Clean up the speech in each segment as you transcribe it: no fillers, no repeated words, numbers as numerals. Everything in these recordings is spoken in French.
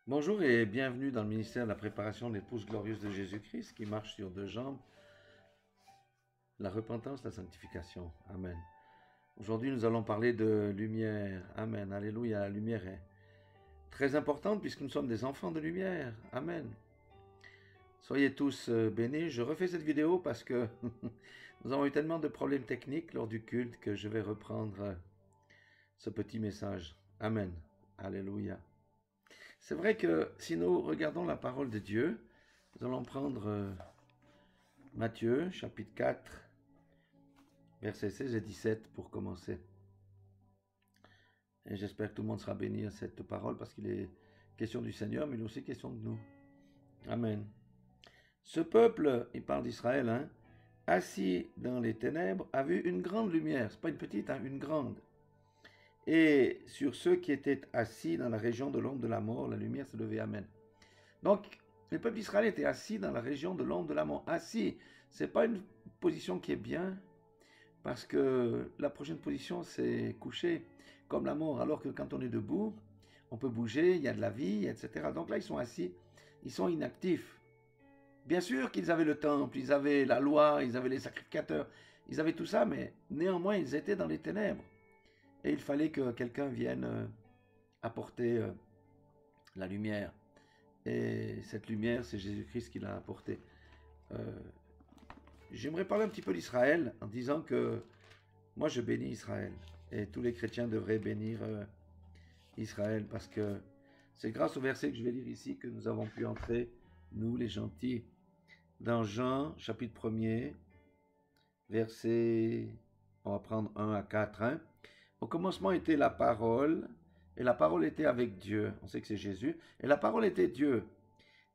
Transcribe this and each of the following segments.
Bonjour et bienvenue dans le ministère de la préparation de l'épouse glorieuse de Jésus-Christ qui marche sur deux jambes, la repentance, la sanctification. Amen. Aujourd'hui, nous allons parler de lumière. Amen. Alléluia. La lumière est très importante puisque nous sommes des enfants de lumière. Amen. Soyez tous bénis. Je refais cette vidéo parce que nous avons eu tellement de problèmes techniques lors du culte que je vais reprendre ce petit message. Amen. Alléluia. C'est vrai que si nous regardons la parole de Dieu, nous allons prendre Matthieu, chapitre 4, versets 16 et 17 pour commencer. Et j'espère que tout le monde sera béni à cette parole parce qu'il est question du Seigneur, mais il est aussi question de nous. Amen. Ce peuple, il parle d'Israël, hein, assis dans les ténèbres, a vu une grande lumière. C'est pas une petite, hein, une grande. Et sur ceux qui étaient assis dans la région de l'ombre de la mort, la lumière s'est levée. Amen. Donc, le peuple d'Israël était assis dans la région de l'ombre de la mort. Assis, c'est pas une position qui est bien, parce que la prochaine position, c'est couché, comme la mort. Alors que quand on est debout, on peut bouger, il y a de la vie, etc. Donc là, ils sont assis, ils sont inactifs. Bien sûr qu'ils avaient le temple, ils avaient la loi, ils avaient les sacrificateurs, ils avaient tout ça, mais néanmoins, ils étaient dans les ténèbres. Et il fallait que quelqu'un vienne apporter la lumière. Et cette lumière, c'est Jésus-Christ qui l'a apportée. Euh, J'aimerais parler un petit peu d'Israël en disant que moi je bénis Israël. Et tous les chrétiens devraient bénir Israël parce que c'est grâce au verset que je vais lire ici que nous avons pu entrer, nous les gentils, dans Jean chapitre 1er, verset, on va prendre 1 à 4. Hein. Au commencement était la parole, et la parole était avec Dieu. On sait que c'est Jésus. Et la parole était Dieu.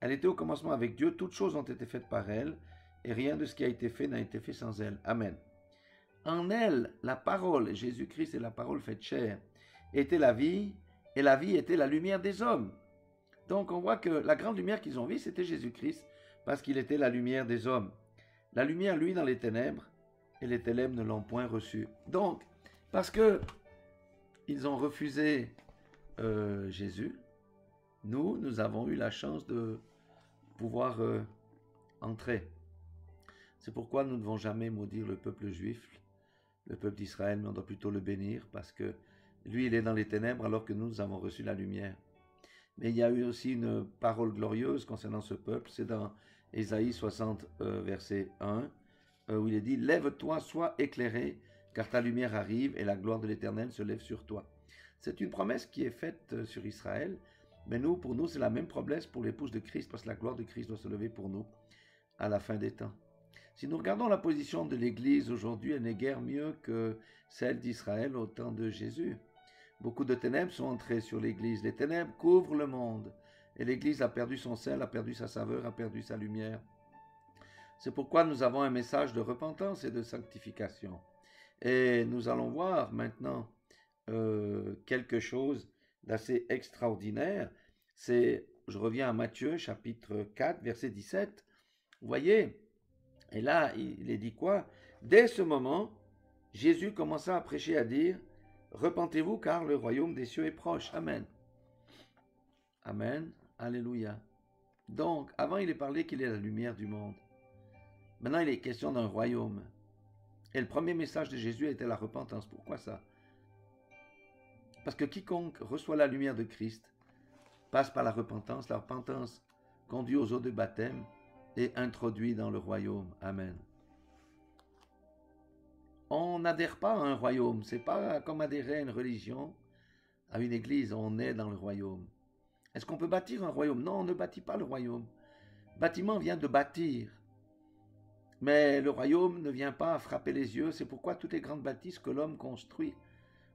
Elle était au commencement avec Dieu. Toutes choses ont été faites par elle, et rien de ce qui a été fait n'a été fait sans elle. Amen. En elle, la parole, Jésus-Christ est la parole faite chair, était la vie, et la vie était la lumière des hommes. Donc on voit que la grande lumière qu'ils ont vue, c'était Jésus-Christ, parce qu'il était la lumière des hommes. La lumière, lui, dans les ténèbres, et les ténèbres ne l'ont point reçue. Donc, parce que ils ont refusé Jésus, nous avons eu la chance de pouvoir entrer. C'est pourquoi nous ne devons jamais maudire le peuple juif, le peuple d'Israël, mais on doit plutôt le bénir parce que lui, il est dans les ténèbres alors que nous avons reçu la lumière. Mais il y a eu aussi une parole glorieuse concernant ce peuple, c'est dans Ésaïe 60, verset 1, où il est dit « Lève-toi, sois éclairé, car ta lumière arrive et la gloire de l'Éternel se lève sur toi. » C'est une promesse qui est faite sur Israël, mais nous, pour nous, c'est la même promesse pour l'épouse de Christ, parce que la gloire de Christ doit se lever pour nous à la fin des temps. Si nous regardons la position de l'Église aujourd'hui, elle n'est guère mieux que celle d'Israël au temps de Jésus. Beaucoup de ténèbres sont entrées sur l'Église. Les ténèbres couvrent le monde. Et l'Église a perdu son sel, a perdu sa saveur, a perdu sa lumière. C'est pourquoi nous avons un message de repentance et de sanctification. Et nous allons voir maintenant quelque chose d'assez extraordinaire. Je reviens à Matthieu chapitre 4, verset 17. Vous voyez, et là, il est dit quoi? Dès ce moment, Jésus commença à prêcher, à dire, repentez-vous car le royaume des cieux est proche. Amen. Amen. Alléluia. Donc, avant, il est parlé qu'il est la lumière du monde. Maintenant, il est question d'un royaume. Et le premier message de Jésus était la repentance. Pourquoi ça? Parce que quiconque reçoit la lumière de Christ passe par la repentance. La repentance conduit aux eaux de baptême et introduit dans le royaume. Amen. On n'adhère pas à un royaume. C'est pas comme adhérer à une religion, à une église. On est dans le royaume. Est-ce qu'on peut bâtir un royaume? Non, on ne bâtit pas le royaume. Bâtiment vient de bâtir. Mais le royaume ne vient pas frapper les yeux. C'est pourquoi toutes les grandes bâtisses que l'homme construit,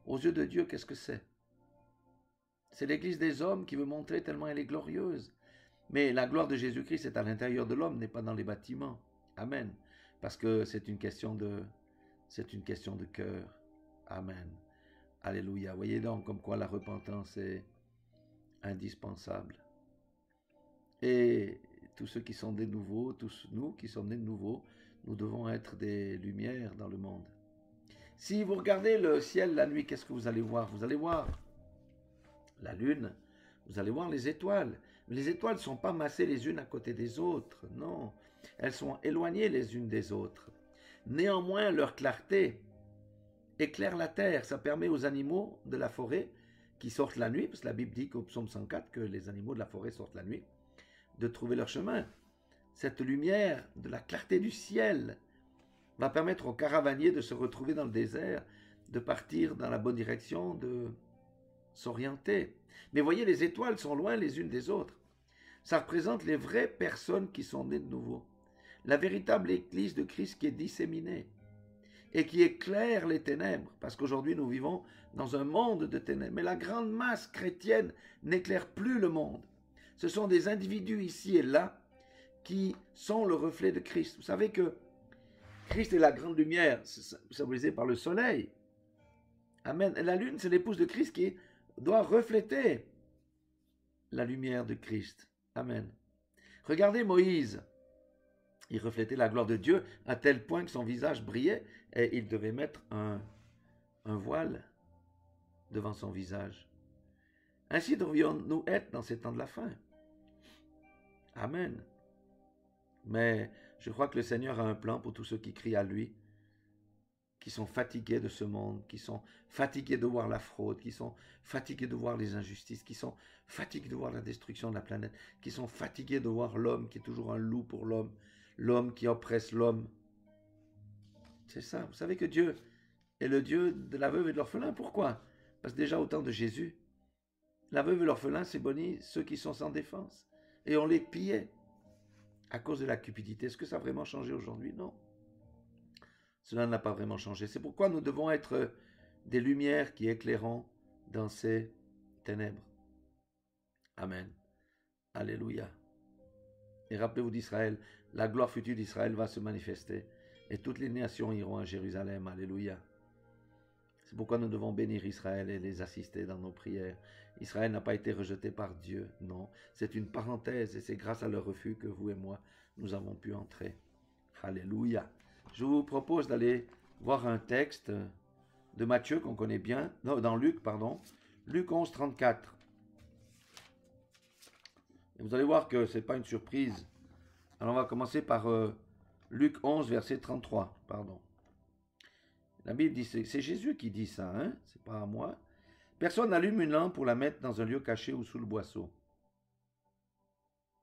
aux yeux de Dieu, qu'est-ce que c'est? C'est l'église des hommes qui veut montrer tellement elle est glorieuse. Mais la gloire de Jésus-Christ est à l'intérieur de l'homme, n'est pas dans les bâtiments. Amen. Parce que c'est une question de cœur. Amen. Alléluia. Voyez donc comme quoi la repentance est indispensable. Et tous ceux qui sont des nouveaux, tous nous qui sommes nés de nouveau, nous devons être des lumières dans le monde. Si vous regardez le ciel la nuit, qu'est-ce que vous allez voir? Vous allez voir la lune, Vous allez voir les étoiles. Les étoiles ne sont pas massées les unes à côté des autres, non. Elles sont éloignées les unes des autres. Néanmoins, leur clarté éclaire la terre. Ça permet aux animaux de la forêt qui sortent la nuit, parce que la Bible dit qu'au psaume 104 que les animaux de la forêt sortent la nuit, de trouver leur chemin. Cette lumière de la clarté du ciel va permettre aux caravaniers de se retrouver dans le désert, de partir dans la bonne direction, de s'orienter. Mais voyez, les étoiles sont loin les unes des autres. Ça représente les vraies personnes qui sont nées de nouveau. La véritable Église de Christ qui est disséminée et qui éclaire les ténèbres. Parce qu'aujourd'hui, nous vivons dans un monde de ténèbres. Mais la grande masse chrétienne n'éclaire plus le monde. Ce sont des individus ici et là qui sont le reflet de Christ. Vous savez que Christ est la grande lumière, symbolisée par le soleil. Amen. Et la lune, c'est l'épouse de Christ qui doit refléter la lumière de Christ. Amen. Regardez Moïse. Il reflétait la gloire de Dieu à tel point que son visage brillait et il devait mettre un voile devant son visage. Ainsi devrions-nous être dans ces temps de la fin. Amen. Mais je crois que le Seigneur a un plan pour tous ceux qui crient à lui, qui sont fatigués de ce monde, qui sont fatigués de voir la fraude, qui sont fatigués de voir les injustices, qui sont fatigués de voir la destruction de la planète, qui sont fatigués de voir l'homme qui est toujours un loup pour l'homme, l'homme qui oppresse l'homme. C'est ça. Vous savez que Dieu est le Dieu de la veuve et de l'orphelin. Pourquoi? Parce que déjà au temps de Jésus, la veuve et l'orphelin, c'est béni ceux qui sont sans défense. Et on les pillait à cause de la cupidité. Est-ce que ça a vraiment changé aujourd'hui? Non. Cela n'a pas vraiment changé. C'est pourquoi nous devons être des lumières qui éclairons dans ces ténèbres. Amen. Alléluia. Et rappelez-vous d'Israël, la gloire future d'Israël va se manifester et toutes les nations iront à Jérusalem. Alléluia. C'est pourquoi nous devons bénir Israël et les assister dans nos prières. Israël n'a pas été rejeté par Dieu, non. C'est une parenthèse et c'est grâce à leur refus que vous et moi, nous avons pu entrer. Alléluia. Je vous propose d'aller voir un texte de Matthieu qu'on connaît bien, non, dans Luc, pardon, Luc 11, 34. Et vous allez voir que ce n'est pas une surprise. Alors on va commencer par Luc 11, verset 33, pardon. La Bible dit, c'est Jésus qui dit ça, hein? C'est pas à moi. Personne n'allume une lampe pour la mettre dans un lieu caché ou sous le boisseau.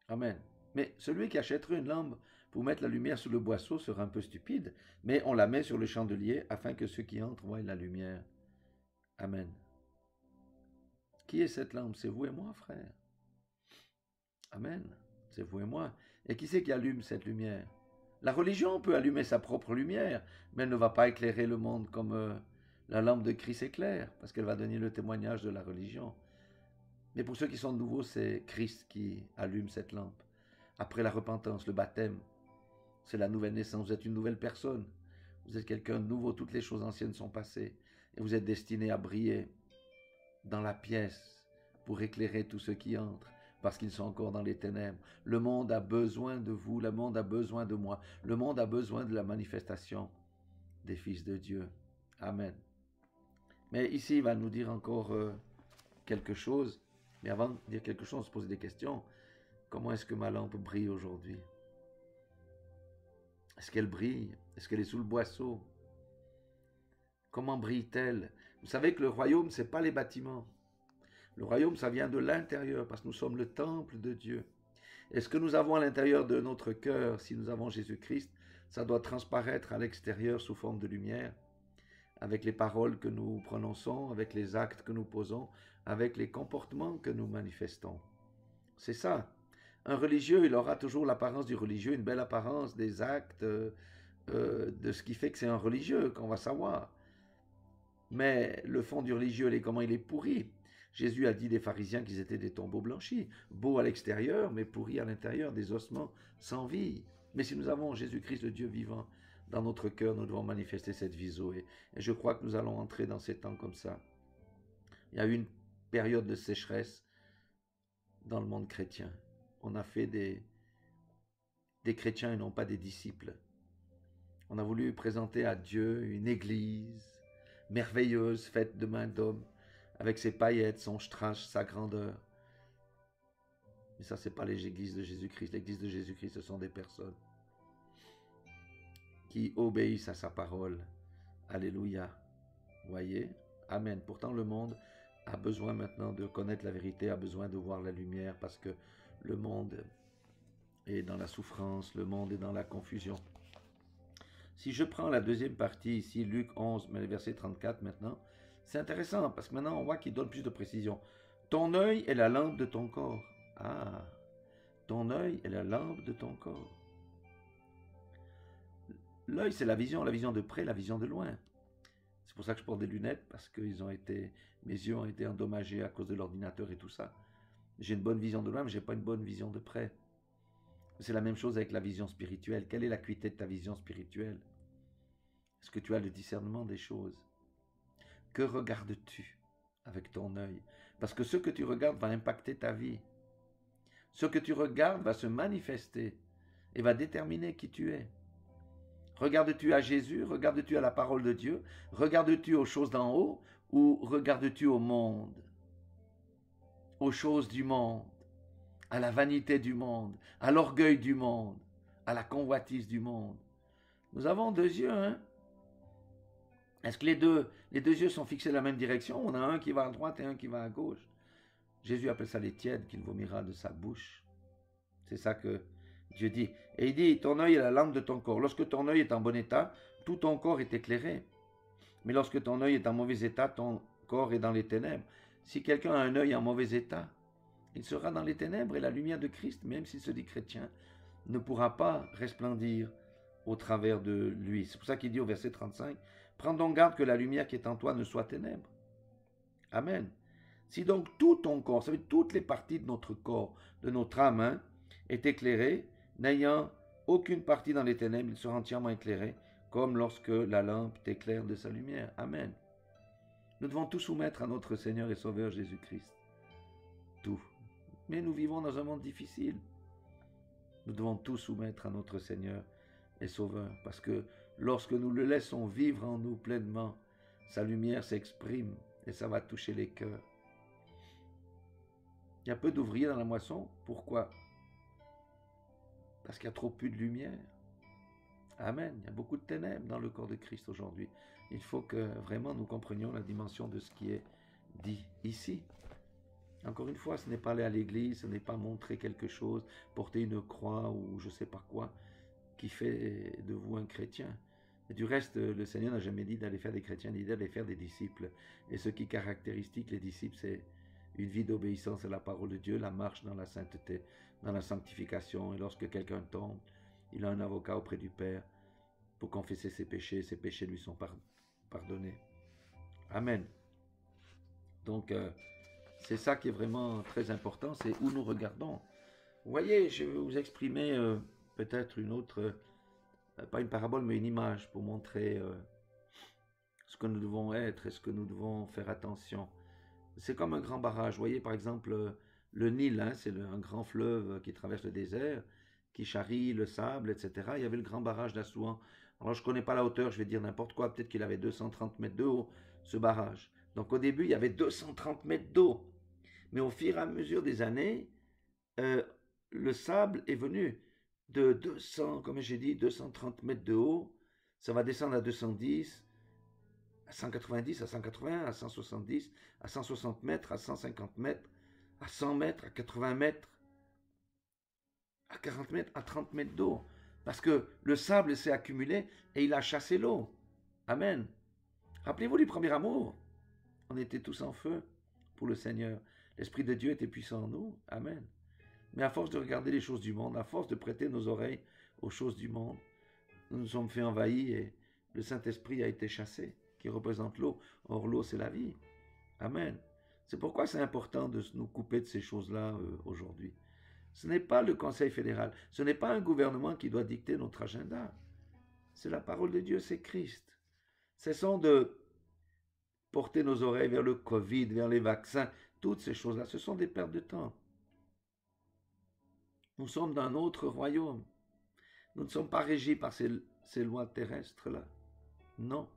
Amen. Mais celui qui achèterait une lampe pour mettre la lumière sous le boisseau sera un peu stupide, mais on la met sur le chandelier afin que ceux qui entrent voient la lumière. Amen. Qui est cette lampe? C'est vous et moi, frère. Amen. C'est vous et moi. Et qui c'est qui allume cette lumière? La religion peut allumer sa propre lumière, mais elle ne va pas éclairer le monde comme la lampe de Christ éclaire, parce qu'elle va donner le témoignage de la religion. Mais pour ceux qui sont nouveaux, c'est Christ qui allume cette lampe. Après la repentance, le baptême, c'est la nouvelle naissance. Vous êtes une nouvelle personne. Vous êtes quelqu'un de nouveau. Toutes les choses anciennes sont passées. Et vous êtes destiné à briller dans la pièce pour éclairer tous ceux qui entrent, parce qu'ils sont encore dans les ténèbres. Le monde a besoin de vous, le monde a besoin de moi, le monde a besoin de la manifestation des fils de Dieu. Amen. Mais ici, il va nous dire encore quelque chose. Mais avant de dire quelque chose, on se pose des questions. Comment est-ce que ma lampe brille aujourd'hui? Est-ce qu'elle brille? Est-ce qu'elle est sous le boisseau? Comment brille-t-elle? Vous savez que le royaume, ce n'est pas les bâtiments. Le royaume, ça vient de l'intérieur, parce que nous sommes le temple de Dieu. Et ce que nous avons à l'intérieur de notre cœur, si nous avons Jésus-Christ, ça doit transparaître à l'extérieur sous forme de lumière, avec les paroles que nous prononçons, avec les actes que nous posons, avec les comportements que nous manifestons. C'est ça. Un religieux, il aura toujours l'apparence du religieux, une belle apparence des actes, de ce qui fait que c'est un religieux, qu'on va savoir. Mais le fond du religieux, comment il est pourri. Jésus a dit des pharisiens qu'ils étaient des tombeaux blanchis, beaux à l'extérieur, mais pourris à l'intérieur, des ossements sans vie. Mais si nous avons Jésus-Christ, le Dieu vivant, dans notre cœur, nous devons manifester cette vision. Et je crois que nous allons entrer dans ces temps comme ça. Il y a eu une période de sécheresse dans le monde chrétien. On a fait des chrétiens et non pas des disciples. On a voulu présenter à Dieu une église merveilleuse, faite de mains d'hommes, avec ses paillettes, son strass, sa grandeur. Mais ça, c'est pas les églises de Jésus-Christ. L'église de Jésus-Christ, ce sont des personnes qui obéissent à sa parole. Alléluia. Voyez? Amen. Pourtant, le monde a besoin maintenant de connaître la vérité, a besoin de voir la lumière, parce que le monde est dans la souffrance, le monde est dans la confusion. Si je prends la deuxième partie ici, Luc 11, verset 34 maintenant, c'est intéressant, parce que maintenant on voit qu'il donne plus de précision. Ton œil est la lampe de ton corps. Ah, ton œil est la lampe de ton corps. L'œil, c'est la vision de près, la vision de loin. C'est pour ça que je porte des lunettes, parce que mes yeux ont été endommagés à cause de l'ordinateur et tout ça. J'ai une bonne vision de loin, mais je n'ai pas une bonne vision de près. C'est la même chose avec la vision spirituelle. Quelle est l'acuité de ta vision spirituelle? Est-ce que tu as le discernement des choses? Que regardes-tu avec ton œil? Parce que ce que tu regardes va impacter ta vie. Ce que tu regardes va se manifester et va déterminer qui tu es. Regardes-tu à Jésus? Regardes-tu à la parole de Dieu? Regardes-tu aux choses d'en haut? Ou regardes-tu au monde? Aux choses du monde? À la vanité du monde? À l'orgueil du monde? À la convoitise du monde? Nous avons deux yeux, hein? Est-ce que les deux yeux sont fixés dans la même direction? On a un qui va à droite et un qui va à gauche. Jésus appelle ça les tièdes qu'il vomira de sa bouche. C'est ça que Dieu dit. Et il dit, ton œil est la lampe de ton corps. Lorsque ton œil est en bon état, tout ton corps est éclairé. Mais lorsque ton œil est en mauvais état, ton corps est dans les ténèbres. Si quelqu'un a un œil en mauvais état, il sera dans les ténèbres et la lumière de Christ, même s'il se dit chrétien, ne pourra pas resplendir au travers de lui. C'est pour ça qu'il dit au verset 35, prends donc garde que la lumière qui est en toi ne soit ténèbres. Amen. Si donc tout ton corps, ça veut dire toutes les parties de notre corps, de notre âme, hein, est éclairée, n'ayant aucune partie dans les ténèbres, il sera entièrement éclairé, comme lorsque la lampe t'éclaire de sa lumière. Amen. Nous devons tout soumettre à notre Seigneur et Sauveur Jésus-Christ. Tout. Mais nous vivons dans un monde difficile. Nous devons tout soumettre à notre Seigneur et Sauveur, parce que lorsque nous le laissons vivre en nous pleinement, sa lumière s'exprime et ça va toucher les cœurs. Il y a peu d'ouvriers dans la moisson. Pourquoi? Parce qu'il y a trop peu de lumière. Amen. Il y a beaucoup de ténèbres dans le corps de Christ aujourd'hui. Il faut que vraiment nous comprenions la dimension de ce qui est dit ici. Encore une fois, ce n'est pas aller à l'église, ce n'est pas montrer quelque chose, porter une croix ou je ne sais pas quoi, qui fait de vous un chrétien. Et du reste, le Seigneur n'a jamais dit d'aller faire des chrétiens, il dit d'aller faire des disciples. Et ce qui caractérise les disciples, c'est une vie d'obéissance à la parole de Dieu, la marche dans la sainteté, dans la sanctification. Et lorsque quelqu'un tombe, il a un avocat auprès du Père pour confesser ses péchés lui sont pardonnés. Amen. Donc, c'est ça qui est vraiment très important, c'est où nous regardons. Vous voyez, je vais vous exprimer peut-être une autre, pas une parabole, mais une image pour montrer ce que nous devons être et ce que nous devons faire attention. C'est comme un grand barrage. Vous voyez, par exemple, le Nil, hein, c'est un grand fleuve qui traverse le désert, qui charrie le sable, etc. Il y avait le grand barrage d'Assouan. Alors, je ne connais pas la hauteur, je vais dire n'importe quoi. Peut-être qu'il avait 230 mètres de haut, ce barrage. Donc, au début, il y avait 230 mètres d'eau. Mais au fur et à mesure des années, le sable est venu de 200, comme j'ai dit, 230 mètres de haut. Ça va descendre à 210, à 190, à 180, à 170, à 160 mètres, à 150 mètres, à 100 mètres, à 80 mètres, à 40 mètres, à 30 mètres d'eau. Parce que le sable s'est accumulé et il a chassé l'eau. Amen. Rappelez-vous du premier amour. On était tous en feu pour le Seigneur. L'Esprit de Dieu était puissant en nous. Amen. Mais à force de regarder les choses du monde, à force de prêter nos oreilles aux choses du monde, nous nous sommes fait envahir et le Saint-Esprit a été chassé, qui représente l'eau. Or, l'eau, c'est la vie. Amen. C'est pourquoi c'est important de nous couper de ces choses-là aujourd'hui. Ce n'est pas le Conseil fédéral, ce n'est pas un gouvernement qui doit dicter notre agenda. C'est la parole de Dieu, c'est Christ. Cessons de porter nos oreilles vers le Covid, vers les vaccins, toutes ces choses-là, ce sont des pertes de temps. Nous sommes dans un autre royaume. Nous ne sommes pas régis par ces lois terrestres-là. Non.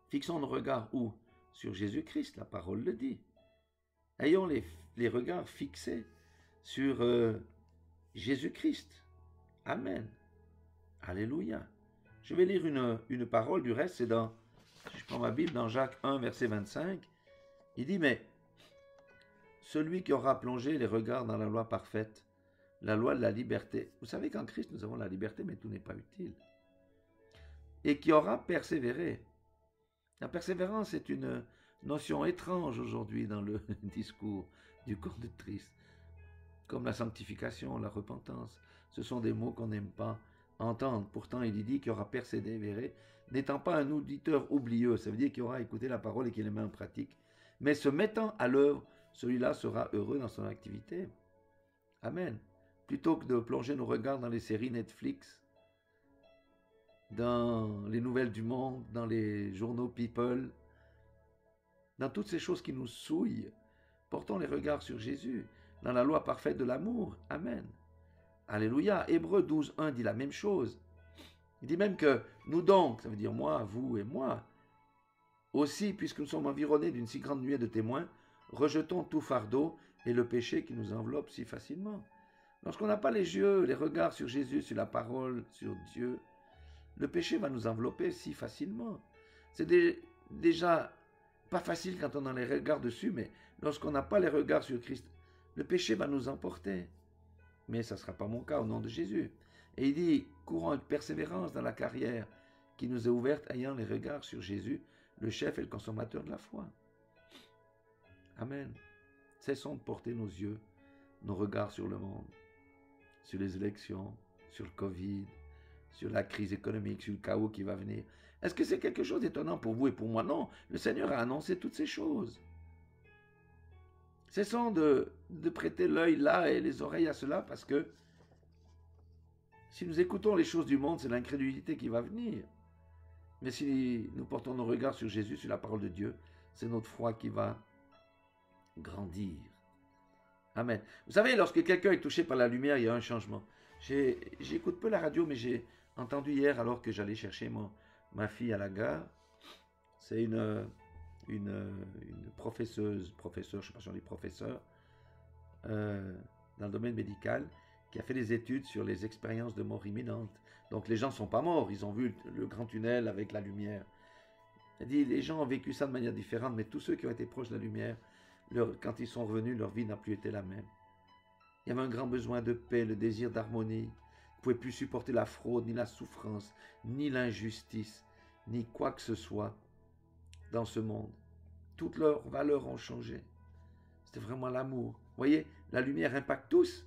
Fixons nos regards où? Sur Jésus-Christ, la parole le dit. Ayons les regards fixés sur Jésus-Christ. Amen. Alléluia. Je vais lire une parole, du reste, c'est dans, si je prends ma Bible, dans Jacques 1, verset 25. Il dit, mais celui qui aura plongé les regards dans la loi parfaite, la loi de la liberté. Vous savez qu'en Christ, nous avons la liberté, mais tout n'est pas utile. Et qui aura persévéré. La persévérance est une notion étrange aujourd'hui dans le discours du corps de Christ. Comme la sanctification, la repentance. Ce sont des mots qu'on n'aime pas entendre. Pourtant, il dit qu'il aura persévéré, n'étant pas un auditeur oublieux. Ça veut dire qu'il aura écouté la parole et qu'il les met en pratique. Mais se mettant à l'œuvre, celui-là sera heureux dans son activité. Amen. Plutôt que de plonger nos regards dans les séries Netflix, dans les nouvelles du monde, dans les journaux People, dans toutes ces choses qui nous souillent, portons les regards sur Jésus, dans la loi parfaite de l'amour. Amen. Alléluia. Hébreux 12, 1 dit la même chose. Il dit même que nous donc, ça veut dire moi, vous et moi, aussi, puisque nous sommes environnés d'une si grande nuée de témoins, rejetons tout fardeau et le péché qui nous enveloppe si facilement. Lorsqu'on n'a pas les yeux, les regards sur Jésus, sur la parole, sur Dieu, le péché va nous envelopper si facilement. C'est déjà pas facile quand on a les regards dessus, mais lorsqu'on n'a pas les regards sur Christ, le péché va nous emporter. Mais ça ne sera pas mon cas au nom de Jésus. Et il dit, courons avec persévérance dans la carrière qui nous est ouverte, ayant les regards sur Jésus, le chef et le consommateur de la foi. Amen. Cessons de porter nos yeux, nos regards sur le monde, sur les élections, sur le Covid, sur la crise économique, sur le chaos qui va venir. Est-ce que c'est quelque chose d'étonnant pour vous et pour moi? Non, le Seigneur a annoncé toutes ces choses. Cessons de prêter l'œil là et les oreilles à cela, parce que si nous écoutons les choses du monde, c'est l'incrédulité qui va venir. Mais si nous portons nos regards sur Jésus, sur la parole de Dieu, c'est notre foi qui va grandir. Amen. Vous savez, lorsque quelqu'un est touché par la lumière, il y a un changement. J'écoute peu la radio, mais j'ai entendu hier, alors que j'allais chercher ma fille à la gare, c'est une professeure, je ne sais pas si on dit professeur, dans le domaine médical, qui a fait des études sur les expériences de mort imminente. Donc les gens ne sont pas morts, ils ont vu le grand tunnel avec la lumière. Elle dit, les gens ont vécu ça de manière différente, mais tous ceux qui ont été proches de la lumière, quand ils sont revenus, leur vie n'a plus été la même. Il y avait un grand besoin de paix, le désir d'harmonie. Ils ne pouvaient plus supporter la fraude, ni la souffrance, ni l'injustice, ni quoi que ce soit dans ce monde. Toutes leurs valeurs ont changé. C'était vraiment l'amour. Vous voyez, la lumière impacte tous.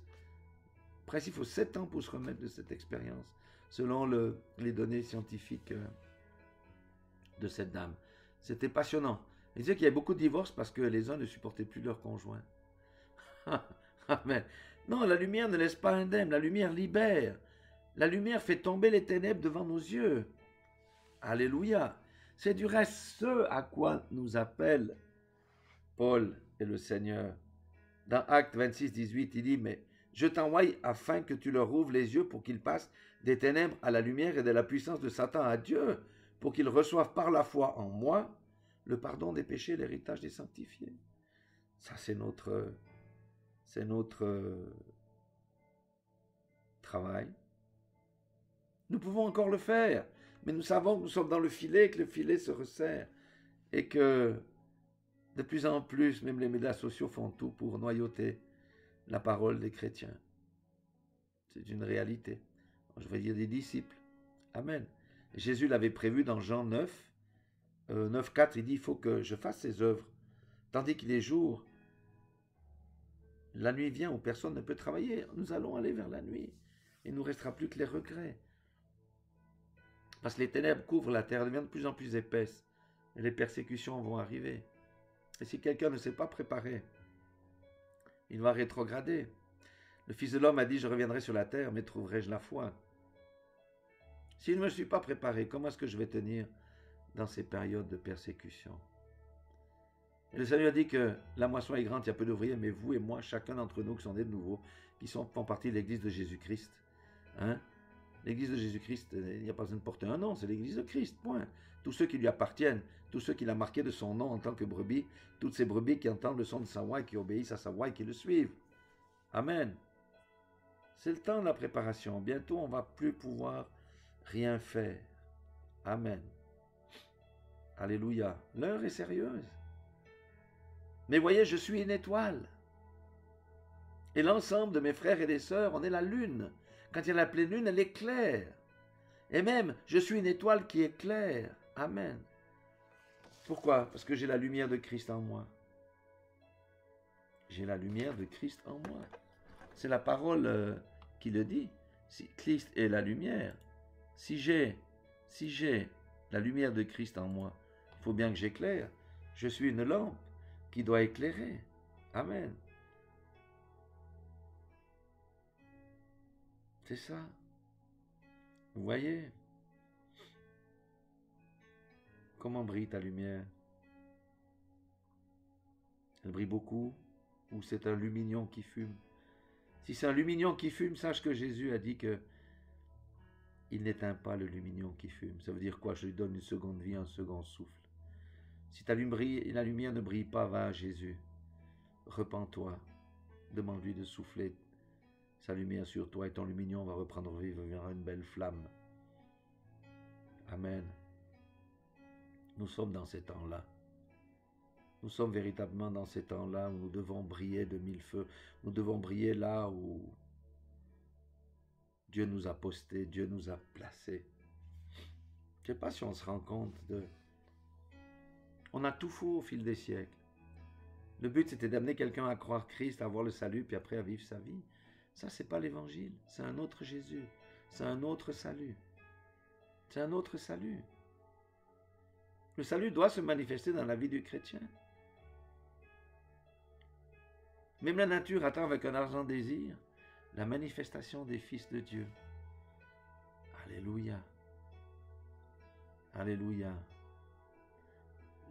Presque, il faut 7 ans pour se remettre de cette expérience, selon les données scientifiques de cette dame. C'était passionnant. Il disait qu'il y avait beaucoup de divorces parce que les uns ne supportaient plus leur conjoint. Amen. Non, la lumière ne laisse pas indemne, la lumière libère. La lumière fait tomber les ténèbres devant nos yeux. Alléluia. C'est du reste ce à quoi nous appellent Paul et le Seigneur. Dans Actes 26, 18, il dit, mais je t'envoie afin que tu leur ouvres les yeux pour qu'ils passent des ténèbres à la lumière et de la puissance de Satan à Dieu, pour qu'ils reçoivent par la foi en moi le pardon des péchés et l'héritage des sanctifiés. Ça, c'est notre travail. Nous pouvons encore le faire, mais nous savons que nous sommes dans le filet, que le filet se resserre et que de plus en plus, même les médias sociaux font tout pour noyauter la parole des chrétiens. C'est une réalité. Je vais dire des disciples. Amen. Jésus l'avait prévu dans Jean 9, 9,4, il dit, il faut que je fasse ces œuvres. Tandis qu'il est jour, la nuit vient où personne ne peut travailler. Nous allons aller vers la nuit. Il ne nous restera plus que les regrets. Parce que les ténèbres couvrent la terre, elles deviennent de plus en plus épaisses. Et les persécutions vont arriver. Et si quelqu'un ne s'est pas préparé, il va rétrograder. Le Fils de l'homme a dit, je reviendrai sur la terre, mais trouverai-je la foi? Si je ne me suis pas préparé, comment est-ce que je vais tenir dans ces périodes de persécution? Et le Seigneur dit que la moisson est grande, il y a peu d'ouvriers, mais vous et moi, chacun d'entre nous qui sont nés de nouveau, qui font partie de l'Église de Jésus-Christ, L'église de Jésus-Christ, il n'y a pas besoin de porter un nom, c'est l'église de Christ, point. Tous ceux qui lui appartiennent, tous ceux qu'il a marqués de son nom en tant que brebis, toutes ces brebis qui entendent le son de sa voix et qui obéissent à sa voix et qui le suivent. Amen. C'est le temps de la préparation. Bientôt, on ne va plus pouvoir rien faire. Amen. Alléluia. L'heure est sérieuse. Mais voyez, je suis une étoile. Et l'ensemble de mes frères et des sœurs, on est la lune. Quand il y a la pleine lune, elle éclaire. Et même, je suis une étoile qui éclaire. Amen. Pourquoi? Parce que j'ai la lumière de Christ en moi. J'ai la lumière de Christ en moi. C'est la parole qui le dit. Si Christ est la lumière, si j'ai la lumière de Christ en moi, il faut bien que j'éclaire. Je suis une lampe qui doit éclairer. Amen. C'est ça. Vous voyez? Comment brille ta lumière? Elle brille beaucoup ou c'est un lumignon qui fume? Si c'est un lumignon qui fume, sache que Jésus a dit que il n'éteint pas le lumignon qui fume. Ça veut dire quoi? Je lui donne une seconde vie, un second souffle. Si la lumière ne brille pas, va à Jésus. Repens-toi. Demande-lui de souffler sa lumière sur toi et ton lumignon va reprendre vie, va devenir une belle flamme. Amen. Nous sommes dans ces temps-là. Nous sommes véritablement dans ces temps-là où nous devons briller de mille feux. Nous devons briller là où Dieu nous a postés, Dieu nous a placés. Je ne sais pas si on se rend compte de... On a tout faux au fil des siècles. Le but, c'était d'amener quelqu'un à croire Christ, à avoir le salut, puis après à vivre sa vie. Ça, c'est pas l'évangile. C'est un autre Jésus. C'est un autre salut. C'est un autre salut. Le salut doit se manifester dans la vie du chrétien. Même la nature attend avec un ardent désir la manifestation des fils de Dieu. Alléluia. Alléluia.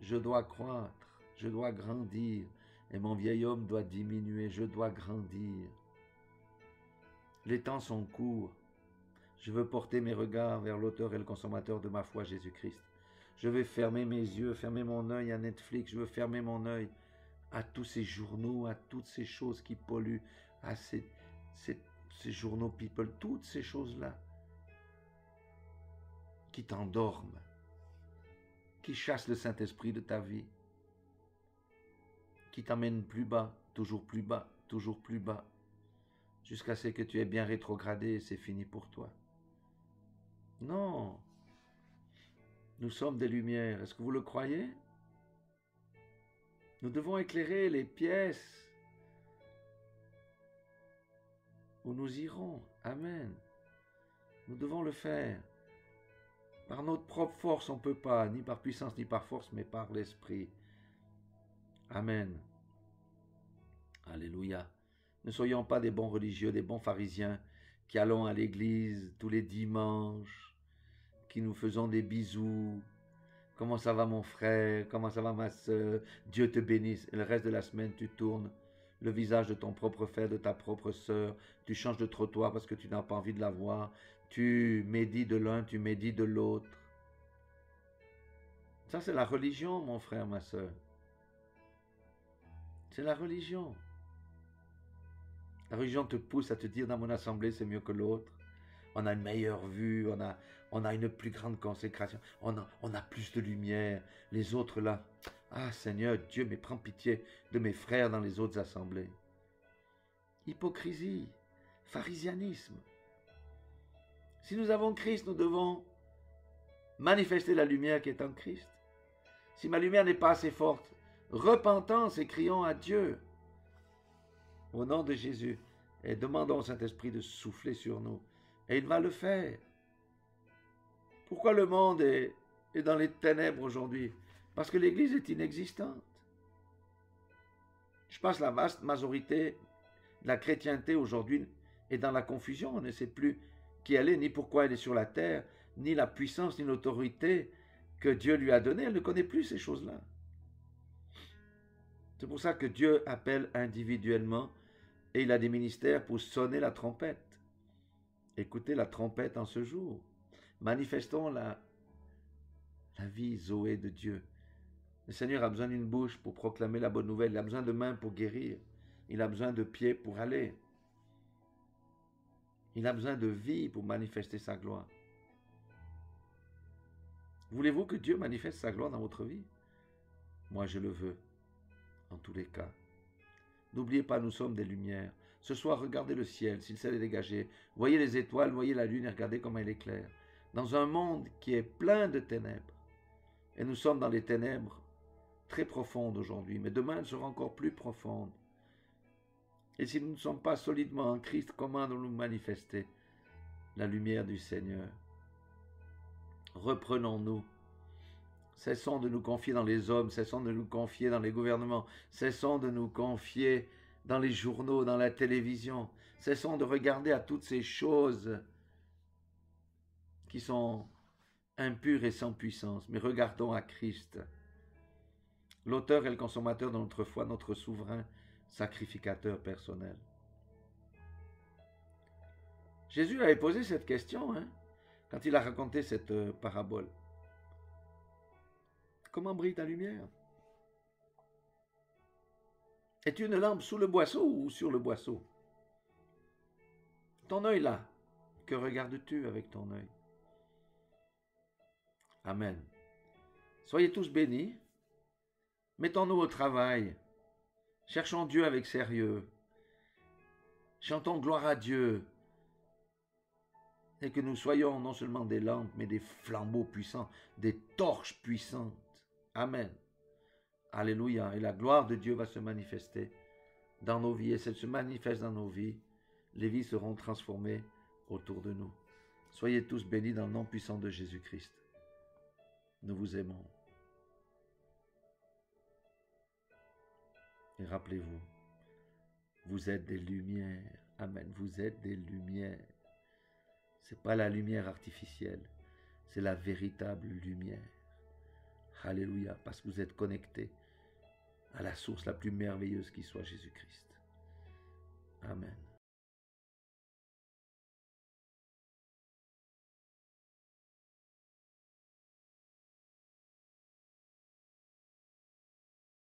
Je dois croître, je dois grandir, et mon vieil homme doit diminuer, je dois grandir. Les temps sont courts. Je veux porter mes regards vers l'auteur et le consommateur de ma foi, Jésus-Christ. Je vais fermer mes yeux, fermer mon œil à Netflix, je veux fermer mon œil à tous ces journaux, à toutes ces choses qui polluent, à ces journaux people, toutes ces choses-là qui t'endorment, qui chassent le Saint-Esprit de ta vie, qui t'emmènent plus bas, toujours plus bas, toujours plus bas, jusqu'à ce que tu aies bien rétrogradé et c'est fini pour toi. Non, nous sommes des lumières, est-ce que vous le croyez? Nous devons éclairer les pièces où nous irons. Amen. Nous devons le faire. Par notre propre force, on ne peut pas, ni par puissance, ni par force, mais par l'Esprit. Amen. Alléluia. Ne soyons pas des bons religieux, des bons pharisiens qui allons à l'église tous les dimanches, qui nous faisons des bisous. Comment ça va mon frère? Comment ça va ma soeur? Dieu te bénisse. Et le reste de la semaine, tu tournes le visage de ton propre frère, de ta propre sœur. Tu changes de trottoir parce que tu n'as pas envie de la voir. Tu médis de l'un, tu médis de l'autre. Ça, c'est la religion, mon frère, ma sœur. C'est la religion. La religion te pousse à te dire dans mon assemblée, c'est mieux que l'autre. On a une meilleure vue, on a une plus grande consécration, on a plus de lumière. Les autres là, ah Seigneur Dieu, mais prends pitié de mes frères dans les autres assemblées. Hypocrisie, pharisianisme. Si nous avons Christ, nous devons manifester la lumière qui est en Christ. Si ma lumière n'est pas assez forte, repentance et crions à Dieu. Au nom de Jésus, et demandons au Saint-Esprit de souffler sur nous. Et il va le faire. Pourquoi le monde est dans les ténèbres aujourd'hui? Parce que l'Église est inexistante. Je pense que la vaste majorité de la chrétienté aujourd'hui est dans la confusion. On ne sait plus qui elle est, ni pourquoi elle est sur la terre, ni la puissance, ni l'autorité que Dieu lui a donnée. Elle ne connaît plus ces choses-là. C'est pour ça que Dieu appelle individuellement et il a des ministères pour sonner la trompette. Écoutez la trompette en ce jour. Manifestons la vie Zoé de Dieu. Le Seigneur a besoin d'une bouche pour proclamer la bonne nouvelle. Il a besoin de mains pour guérir. Il a besoin de pieds pour aller. Il a besoin de vie pour manifester sa gloire. Voulez-vous que Dieu manifeste sa gloire dans votre vie? Moi, je le veux, en tous les cas. N'oubliez pas, nous sommes des lumières. Ce soir, regardez le ciel, si le ciel est dégagé. Voyez les étoiles, voyez la lune et regardez comment elle éclaire. Dans un monde qui est plein de ténèbres. Et nous sommes dans les ténèbres très profondes aujourd'hui, mais demain elles seront encore plus profondes. Et si nous ne sommes pas solidement en Christ, comment allons-nous manifester la lumière du Seigneur? Reprenons-nous. Cessons de nous confier dans les hommes, cessons de nous confier dans les gouvernements, cessons de nous confier dans les journaux, dans la télévision. Cessons de regarder à toutes ces choses qui sont impures et sans puissance, mais regardons à Christ, l'auteur et le consommateur de notre foi, notre souverain sacrificateur personnel. Jésus avait posé cette question quand il a raconté cette parabole. Comment brille ta lumière? Es-tu une lampe sous le boisseau ou sur le boisseau? Ton œil là, que regardes-tu avec ton œil? Amen. Soyez tous bénis. Mettons-nous au travail. Cherchons Dieu avec sérieux. Chantons gloire à Dieu. Et que nous soyons non seulement des lampes, mais des flambeaux puissants, des torches puissantes. Amen. Alléluia. Et la gloire de Dieu va se manifester dans nos vies. Et si elle se manifeste dans nos vies, les vies seront transformées autour de nous. Soyez tous bénis dans le nom puissant de Jésus-Christ. Nous vous aimons. Et rappelez-vous, vous êtes des lumières. Amen. Vous êtes des lumières. Ce n'est pas la lumière artificielle, c'est la véritable lumière. Alléluia, parce que vous êtes connectés à la source la plus merveilleuse qui soit Jésus-Christ. Amen.